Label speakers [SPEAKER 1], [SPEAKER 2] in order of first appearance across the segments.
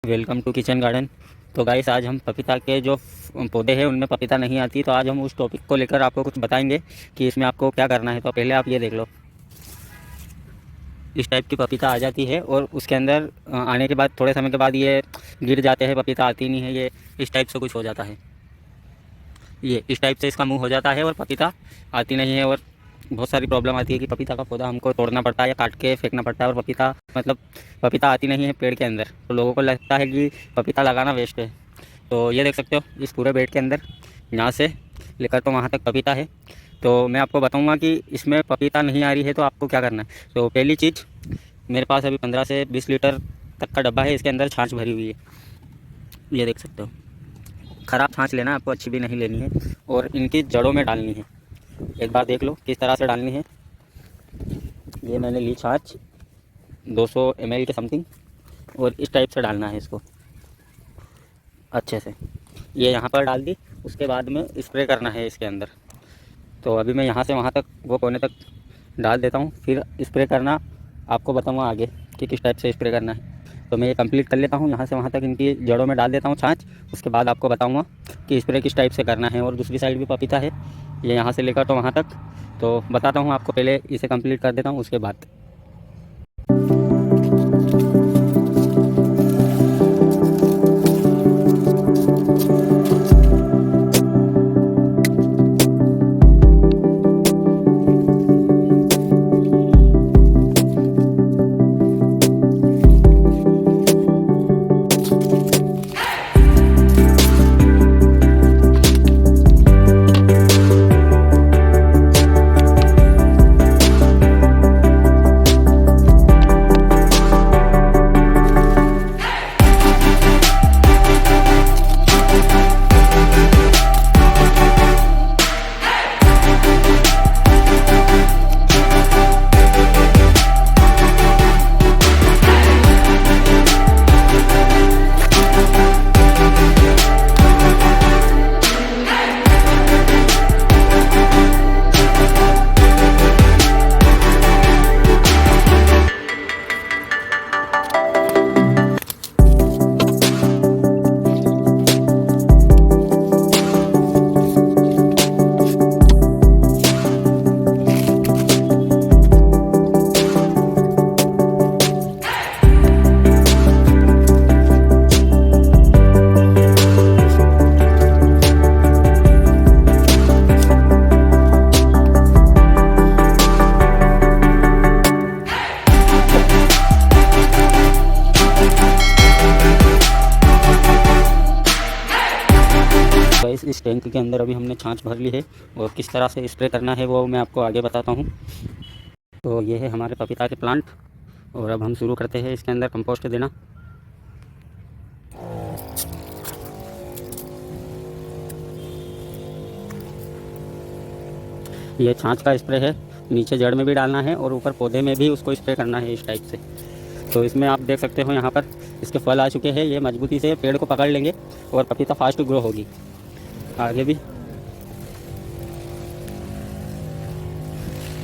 [SPEAKER 1] Welcome to kitchen garden. तो guys आज हम पपीता के जो पौधे हैं उनमें पपीता नहीं आती, तो आज हम उस टॉपिक को लेकर आपको कुछ बताएंगे कि इसमें आपको क्या करना है। तो पहले आप ये देख लो, इस टाइप की पपीता आ जाती है और उसके अंदर आने के बाद थोड़े समय के बाद ये गिर जाते हैं, पपीता आती नहीं है। ये इस टाइप से कुछ हो जाता है, ये इस टाइप से इसका मुँह हो जाता है और पपीता आती नहीं है। और बहुत सारी प्रॉब्लम आती है कि पपीता का पौधा हमको तोड़ना पड़ता है या काट के फेंकना पड़ता है और पपीता आती नहीं है पेड़ के अंदर। तो लोगों को लगता है कि पपीता लगाना वेस्ट है। तो ये देख सकते हो, इस पूरे बेड के अंदर यहाँ से लेकर तो वहाँ तक पपीता है। तो मैं आपको बताऊँगा कि इसमें पपीता नहीं आ रही है तो आपको क्या करना है। तो पहली चीज़, मेरे पास अभी 15 से 20 लीटर तक का डब्बा है, इसके अंदर छाछ भरी हुई है। ये देख सकते हो, ख़राब छाछ लेना, आपको अच्छी भी नहीं लेनी है और इनकी जड़ों में डालनी है। एक बार देख लो किस तरह से डालनी है। ये मैंने ली छाछ 200 ml के समथिंग, और इस टाइप से डालना है इसको अच्छे से। ये यहाँ पर डाल दी, उसके बाद में स्प्रे करना है इसके अंदर। तो अभी मैं यहाँ से वहाँ तक, वो कोने तक डाल देता हूँ, फिर स्प्रे करना आपको बताऊँगा आगे कि किस टाइप से स्प्रे करना है। तो मैं ये कंप्लीट कर लेता हूँ, यहाँ से वहाँ तक इनकी जड़ों में डाल देता हूँ छाछ। उसके बाद आपको बताऊँगा कि स्प्रे किस टाइप से करना है। और दूसरी साइड भी पपीता है, ये यहाँ से लेकर तो वहाँ तक, तो बताता हूँ आपको। पहले इसे कंप्लीट कर देता हूँ, उसके बाद। इस टैंक के अंदर अभी हमने छाछ भर ली है और किस तरह से स्प्रे करना है वो मैं आपको आगे बताता हूँ। तो ये है हमारे पपीता के प्लांट, और अब हम शुरू करते हैं इसके अंदर कंपोस्ट देना। ये छाछ का स्प्रे है, नीचे जड़ में भी डालना है और ऊपर पौधे में भी उसको स्प्रे करना है इस टाइप से। तो इसमें आप देख सकते हो यहाँ पर इसके फल आ चुके हैं, ये मजबूती से पेड़ को पकड़ लेंगे और पपीता फास्ट ग्रो होगी आगे भी।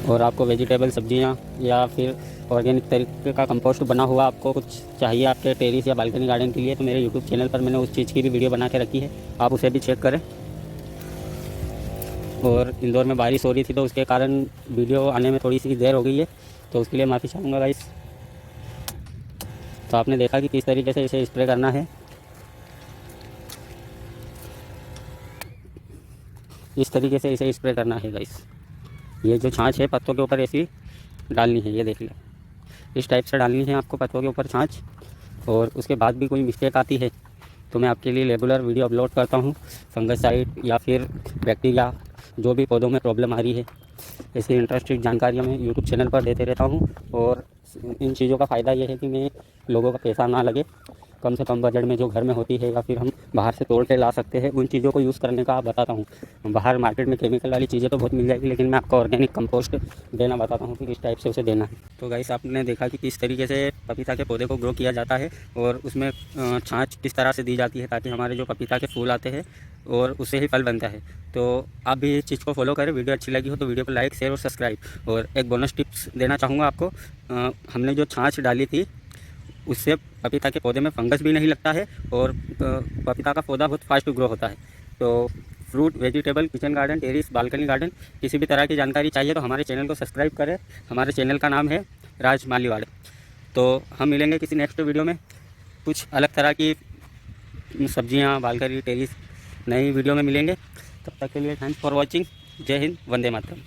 [SPEAKER 1] और आपको वेजिटेबल सब्जियाँ या फिर ऑर्गेनिक तरीके का कंपोस्ट बना हुआ आपको कुछ चाहिए आपके टेरिस या बालकनी गार्डन के लिए, तो मेरे यूट्यूब चैनल पर मैंने उस चीज़ की भी वीडियो बना के रखी है, आप उसे भी चेक करें। और इंदौर में बारिश हो रही थी तो उसके कारण वीडियो आने में थोड़ी सी देर हो गई है, तो उसके लिए माफ़ी चाहूँगा गाइस। तो आपने देखा कि किस तरीके से इसे स्प्रे करना है, इस तरीके से इसे स्प्रे करना है गाइस। ये जो छाछ है पत्तों के ऊपर ऐसी डालनी है, ये देख लो इस टाइप से डालनी है आपको पत्तों के ऊपर छाछ। और उसके बाद भी कोई मिस्टेक आती है तो मैं आपके लिए रेगुलर वीडियो अपलोड करता हूँ, फंगसाइड या फिर बैक्टीरिया, जो भी पौधों में प्रॉब्लम आ रही है, ऐसी इंटरेस्टिंग जानकारियाँ मैं यूट्यूब चैनल पर देते रहता हूँ। और इन चीज़ों का फ़ायदा ये है कि मैं लोगों का पैसा ना लगे, कम से कम बजट में जो घर में होती है या फिर हम बाहर से तोड़ के ला सकते हैं, उन चीज़ों को यूज़ करने का बताता हूँ। बाहर मार्केट में केमिकल वाली चीज़ें तो बहुत मिल जाएगी, लेकिन मैं आपको ऑर्गेनिक कंपोस्ट देना बताता हूँ कि किस टाइप से उसे देना है। तो गाइस आपने देखा कि किस तरीके से पपीता के पौधे को ग्रो किया जाता है और उसमें छाछ किस तरह से दी जाती है ताकि हमारे जो पपीता के फूल आते हैं और उससे ही फल बनता है। तो आप भी इस चीज़ को फॉलो करें। वीडियो अच्छी लगी हो तो वीडियो को लाइक, शेयर और सब्सक्राइब। और एक बोनस टिप्स देना चाहूँगा आपको, हमने जो छाछ डाली थी उससे पपीता के पौधे में फंगस भी नहीं लगता है और पपीता का पौधा बहुत फास्ट ग्रो होता है। तो fruit, vegetable, kitchen garden, terrace, balcony garden, किसी भी तरह की जानकारी चाहिए तो हमारे चैनल को सब्सक्राइब करें। हमारे चैनल का नाम है राज मालीवाड़। तो हम मिलेंगे किसी नेक्स्ट वीडियो में कुछ अलग तरह की सब्जियां, बालकनी, टेरिस नई वीडियो में मिलेंगे। तब तक के लिए थैंक्स फॉर वॉचिंग। जय हिंद, वंदे मातरम।